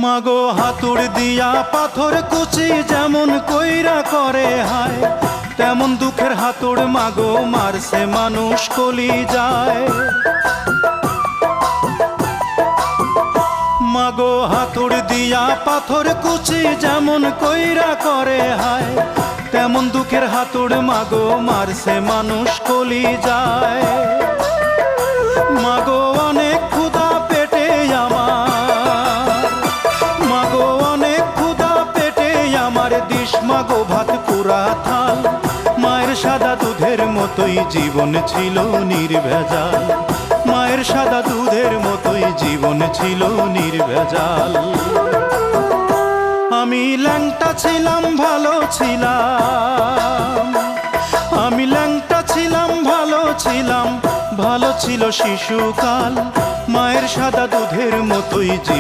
মাগো হাতুড় দিয়া পাথর কুচি যেমন কইরা করে হায়, তেমন দুঃখের হাতুড় মাগো মারছে মানুষ কলি যায়। মাগো হাতুড় দিয়া পাথর কুচি যেমন কইরা করে হায়, তেমন দুঃখের হাতুড় মাগো মারছে মানুষ কলি যায়। মাগো অনেক ক্ষুধা পেটে আমার, মাগো অনেক ক্ষুধা পেটে আমার, দিস মাগো ভাত পুরা থাল। মায়ের সাদা দুধের মতোই জীবন ছিল নির্ভেজাল, মায়ের সাদা দুধের মতোই জীবন ছিল নির্ভেজাল। আমি ল্যাংটা ছিলাম ভালো ছিলাম, আমি ল্যাংটা ছিলাম ভালো ছিলাম, ভালো ছিল শিশুকাল। মায়ের সাদা দুধের মতোই জীবন